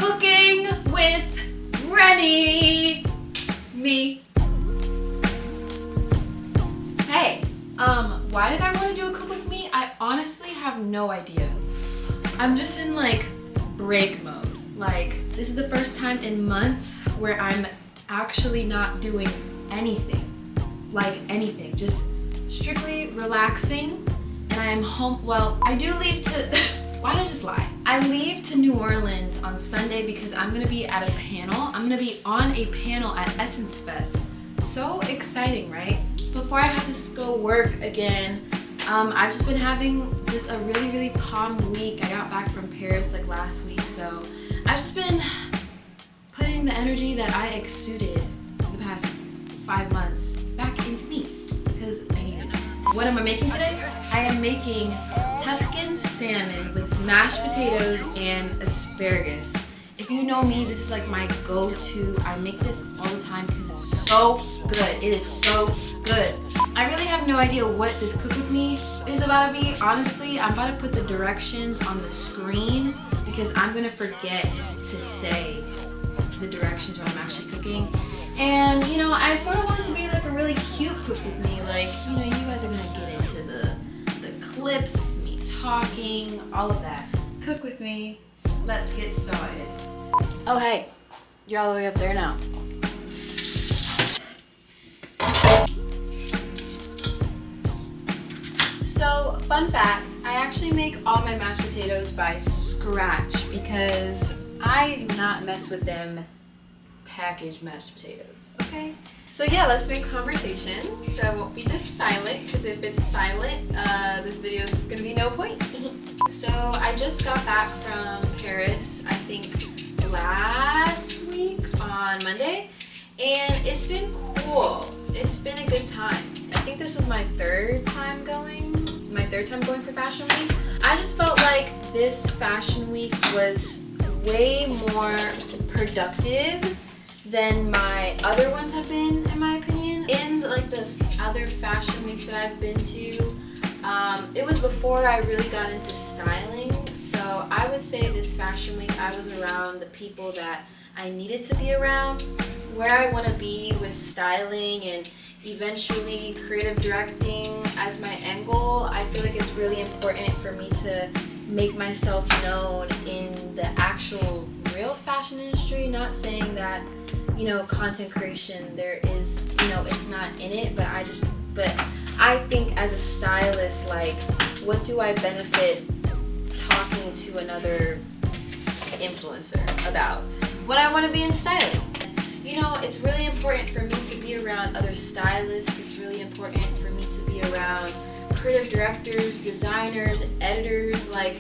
Cooking with Rennie. Me. Hey, why did I want to do a cook with me? I honestly have no idea. I'm just in like break mode. Like, this is the first time in months where I'm actually not doing anything. Like anything, just strictly relaxing. And I am home, well, I do leave to, why did I just lie? I leave to New Orleans on Sunday because I'm gonna be at a panel. I'm gonna be on a panel at Essence Fest. So exciting, right? Before I have to go work again, I've just been having just a really calm week. I got back from Paris like last week, so I've just been putting the energy that I exuded for the past 5 months back into me because I need it. What am I making today? I am making Tuscan salmon with mashed potatoes and asparagus. If you know me, this is like my go-to. I make this all the time because it's so good. It is so good. I really have no idea what this cook with me is about to be. Honestly, I'm about to put the directions on the screen because I'm gonna forget to say the directions when I'm actually cooking. And you know, I sort of want it to be like a really cute cook with me. Like, you know, you guys are gonna get into the clips, me talking, all of that. Cook with me. Let's get started. Oh hey, you're all the way up there now. So, fun fact, I actually make all my mashed potatoes by scratch because I do not mess with them packaged mashed potatoes, okay? So yeah, let's make conversation. So I won't be just silent, because if it's silent, this video is gonna be no point. So I just got back from Paris, I think last week on Monday, and it's been cool. It's been a good time. I think this was my third time going for Fashion Week. I just felt like this Fashion Week was way more productive than my other ones have been, in my opinion. In like the other fashion weeks that I've been to, it was before I really got into styling. So I would say this fashion week I was around the people that I needed to be around, where I want to be with styling and eventually creative directing as my end goal. I feel like it's really important for me to make myself known in the actual real fashion industry. Not saying that, you know, content creation, there is, you know, it's not in it, but I think as a stylist, like, what do I benefit talking to another influencer about? What I want to be in styling. You know, it's really important for me to be around other stylists. It's really important for me to be around creative directors, designers, editors. Like,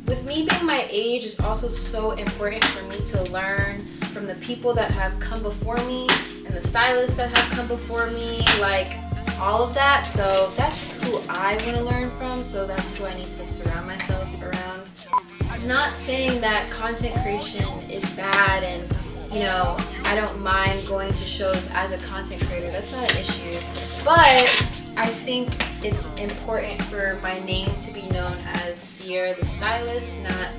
with me being my age, it's also so important for me to learn from the people that have come before me and the stylists that have come before me, like all of that. So that's who I want to learn from, so that's who I need to surround myself around. I'm not saying that content creation is bad and, you know, I don't mind going to shows as a content creator. That's not an issue. But I think it's important for my name to be known as Sierra the stylist, not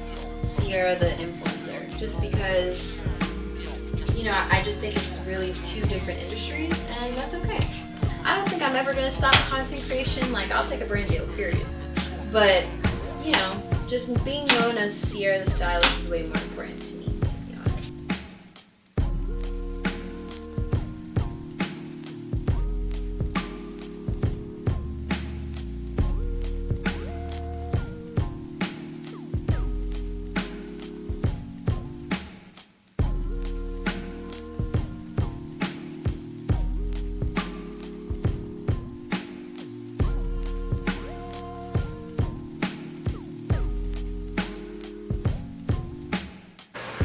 Sierra the influencer. Just because, you know, I just think it's really two different industries, and that's okay. I don't think I'm ever gonna stop content creation. Like, I'll take a brand deal, period. But, you know, just being known as Sierra the stylist is way more important to me, to be honest.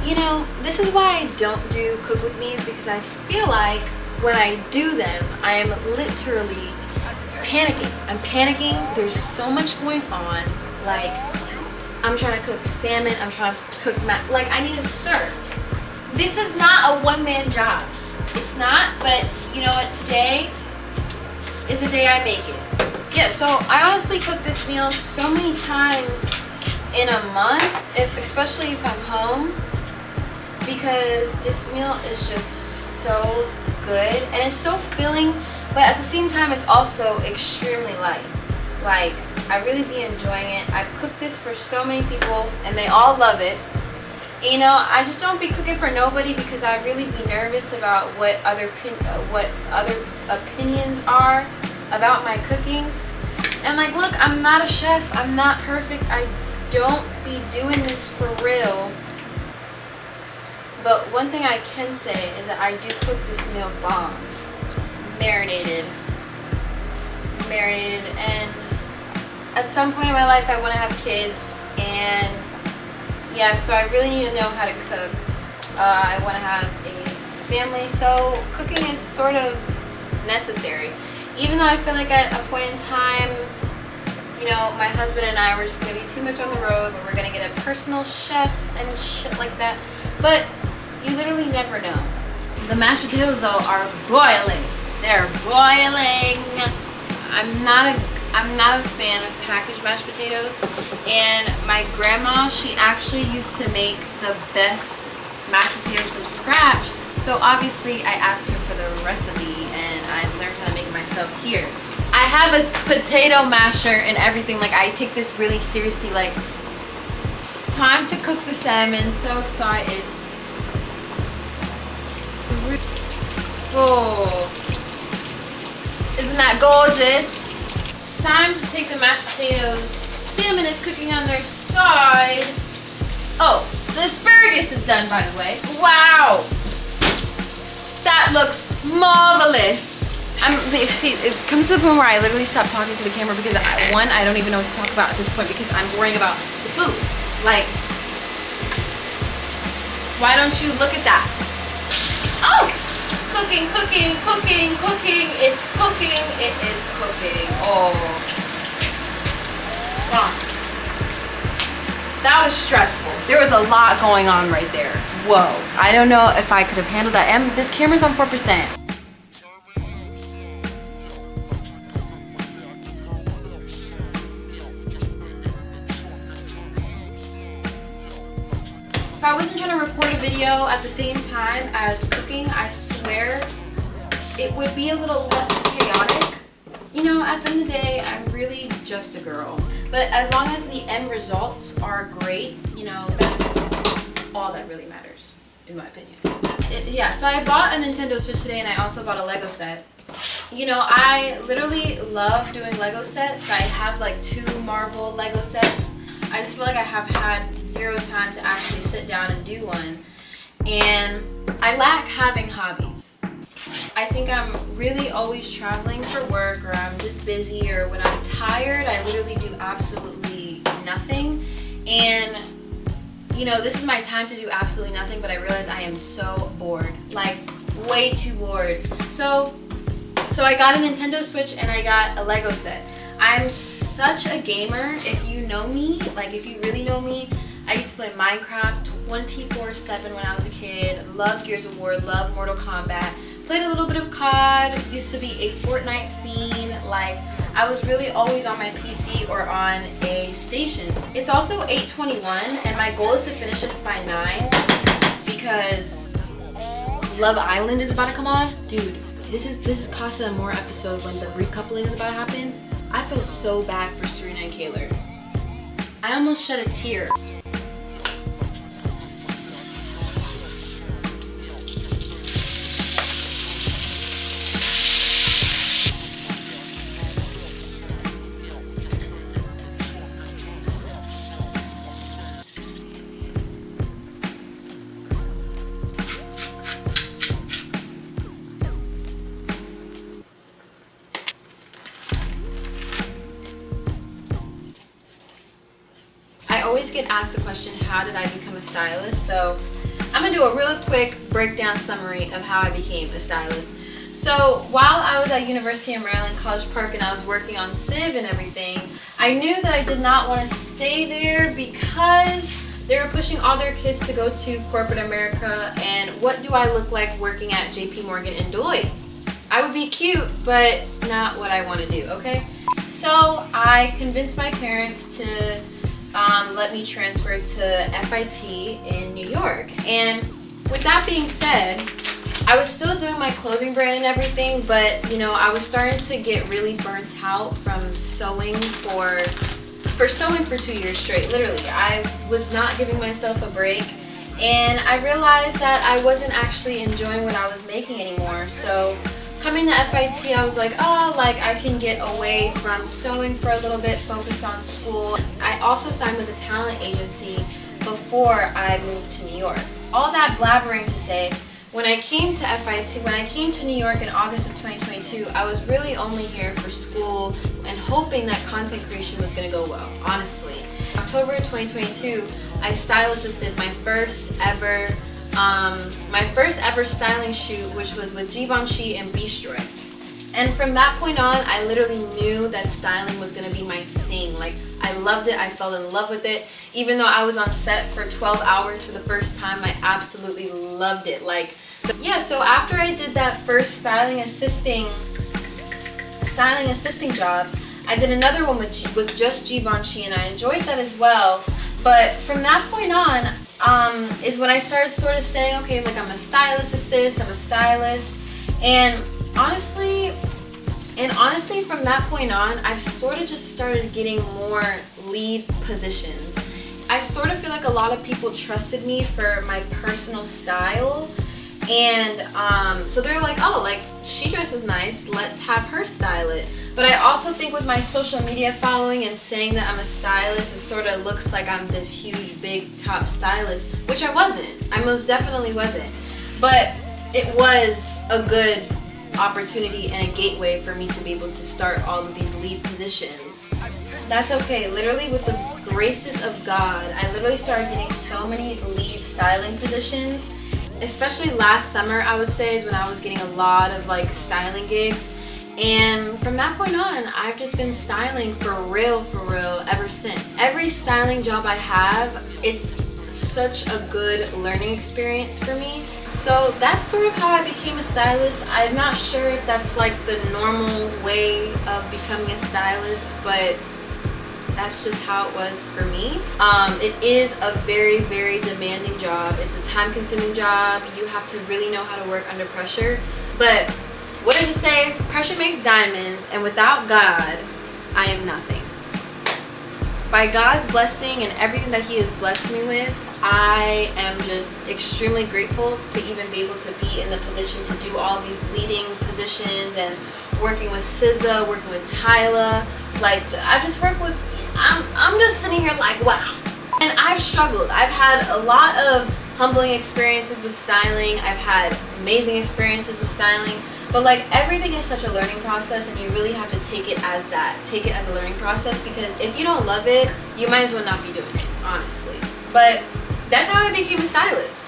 You know, this is why I don't do cook with me's, because I feel like when I do them, I am literally panicking. I'm panicking. There's so much going on. Like, I'm trying to cook salmon. I'm trying to cook like, I need to stir. This is not a one-man job. It's not, but you know what? Today is the day I make it. Yeah, so I honestly cook this meal so many times in a month, especially if I'm home. because this meal is just so good and it's so filling, but at the same time it's also extremely light. Like, I really be enjoying it. I've cooked this for so many people and they all love it. You know, I just don't be cooking for nobody because I really be nervous about what other opinions are about my cooking. And like, look, I'm not a chef. I'm not perfect. I don't be doing this for real. But one thing I can say is that I do cook this meal bomb. Marinated, and at some point in my life I want to have kids, and yeah, so I really need to know how to cook. I want to have a family, so cooking is sort of necessary. Even though I feel like at a point in time, you know, my husband and I were just going to be too much on the road, but we're going to get a personal chef and shit like that. But you literally never know. The mashed potatoes though are boiling. They're boiling. I'm not a fan of packaged mashed potatoes, and my grandma, she actually used to make the best mashed potatoes from scratch. So obviously I asked her for the recipe and I learned how to make it myself here. I have a potato masher and everything. Like, I take this really seriously. Like, it's time to cook the salmon. So excited. Oh, isn't that gorgeous? It's time to take the mashed potatoes. Salmon is cooking on their side. Oh, the asparagus is done, by the way. Wow, that looks marvelous. It comes to the point where I literally stop talking to the camera because I don't even know what to talk about at this point because I'm worrying about the food. Like, why don't you look at that? Oh! Cooking. It's cooking. It is cooking. Oh. That was stressful. There was a lot going on right there. Whoa. I don't know if I could have handled that. And this camera's on 4%. If I wasn't trying to record a video at the same time as cooking, I swear it would be a little less chaotic. You know, at the end of the day, I'm really just a girl. But as long as the end results are great, you know, that's all that really matters, in my opinion. Yeah, so I bought a Nintendo Switch today and I also bought a Lego set. You know, I literally love doing Lego sets. I have like 2 Marvel Lego sets. I just feel like I have had 0 time to actually sit down and do one. And I lack having hobbies. I think I'm really always traveling for work, or I'm just busy, or when I'm tired, I literally do absolutely nothing. And you know, this is my time to do absolutely nothing, but I realize I am so bored, like way too bored. So I got a Nintendo Switch and I got a Lego set. I'm such a gamer. If you know me, like if you really know me, I used to play Minecraft 24/7 when I was a kid. Loved Gears of War, loved Mortal Kombat. Played a little bit of COD, used to be a Fortnite fiend. Like, I was really always on my PC or on a station. It's also 8:21 and my goal is to finish this by 9 because Love Island is about to come on. Dude, this is Casa Amor episode when the recoupling is about to happen. I feel so bad for Serena and Kaylor. I almost shed a tear. I always get asked the question, how did I become a stylist? So I'm gonna do a real quick breakdown summary of how I became a stylist. So while I was at University of Maryland, College Park, and I was working on Civ and everything, I knew that I did not want to stay there because they were pushing all their kids to go to corporate America, and what do I look like working at JP Morgan and Deloitte? I would be cute, but not what I want to do, okay? So I convinced my parents to let me transfer to FIT in New York. And with that being said, I was still doing my clothing brand and everything, but you know, I was starting to get really burnt out from sewing for 2 years straight. Literally, I was not giving myself a break, and I realized that I wasn't actually enjoying what I was making anymore. So coming to FIT, I was like, oh, like I can get away from sewing for a little bit, focus on school. I also signed with a talent agency before I moved to New York. All that blabbering to say, when I came to FIT, when I came to New York in August of 2022, I was really only here for school and hoping that content creation was going to go well, honestly. October 2022, I style assisted my first ever styling shoot, which was with Givenchy and Beastroy. And from that point on, I literally knew that styling was going to be my thing. Like, I loved it. I fell in love with it. Even though I was on set for 12 hours for the first time, I absolutely loved it. Like, yeah, so after I did that first styling assisting job, I did another one with just Givenchy, and I enjoyed that as well. But from that point on, is when I started sort of saying, okay, like I'm a stylist assist, I'm a stylist, and honestly, from that point on, I've sort of just started getting more lead positions. I sort of feel like a lot of people trusted me for my personal style, and so they're like, oh, like she dresses nice, let's have her style it. But I also think with my social media following and saying that I'm a stylist, it sort of looks like I'm this huge, big, top stylist, which I wasn't. I most definitely wasn't. But it was a good opportunity and a gateway for me to be able to start all of these lead positions. That's okay. Literally, with the graces of God, I literally started getting so many lead styling positions. Especially last summer, I would say, is when I was getting a lot of like styling gigs. And from that point on, I've just been styling for real ever since. Every styling job I have, it's such a good learning experience for me. So that's sort of how I became a stylist. I'm not sure if that's like the normal way of becoming a stylist, but that's just how it was for me. It is a very, very demanding job. It's a time-consuming job. You have to really know how to work under pressure. But what does it say? Pressure makes diamonds, and without God, I am nothing. By God's blessing and everything that He has blessed me with, I am just extremely grateful to even be able to be in the position to do all these leading positions and working with SZA, working with Tyla. Like, I just work with, I'm just sitting here like, wow. And I've struggled. I've had a lot of humbling experiences with styling. I've had amazing experiences with styling. But like, everything is such a learning process, and you really have to take it as that. Take it as a learning process, because if you don't love it, you might as well not be doing it, honestly. But that's how I became a stylist.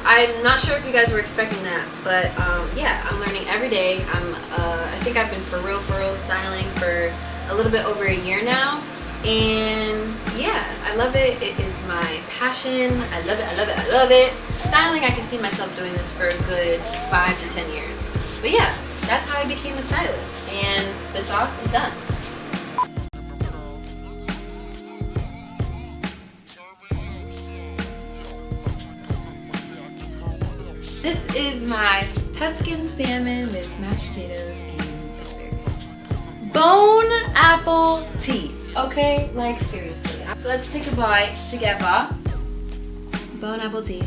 I'm not sure if you guys were expecting that, but yeah, I'm learning every day. I think I've been for real styling for a little bit over a year now. And yeah, I love it. It is my passion. I love it. Styling, I can see myself doing this for a good 5 to 10 years. But yeah, that's how I became a stylist. And the sauce is done. This is my Tuscan salmon with mashed potatoes and asparagus. Bone apple teeth. Okay, like seriously. So let's take a bite together. Bone apple tea.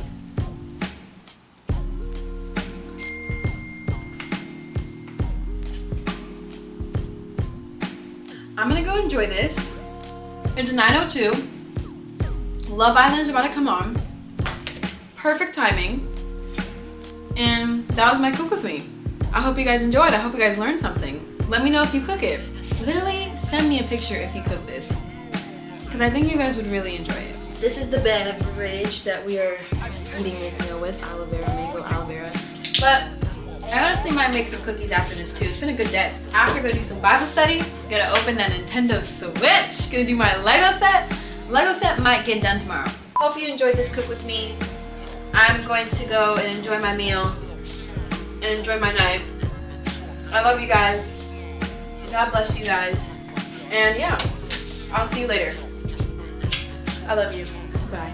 I'm gonna go enjoy this. It's 9:02. Love Island is about to come on. Perfect timing. And that was my cook with me. I hope you guys enjoyed. I hope you guys learned something. Let me know if you cook it. Literally, send me a picture if you cook this, because I think you guys would really enjoy it. This is the beverage that we are eating this meal with, aloe vera, mango aloe vera. But I honestly might make some cookies after this too. It's been a good day. After, go do some Bible study, gonna open that Nintendo Switch, gonna do my Lego set. Lego set might get done tomorrow. Hope you enjoyed this cook with me. I'm going to go and enjoy my meal and enjoy my night. I love you guys. God bless you guys. And yeah, I'll see you later. I love you. Bye.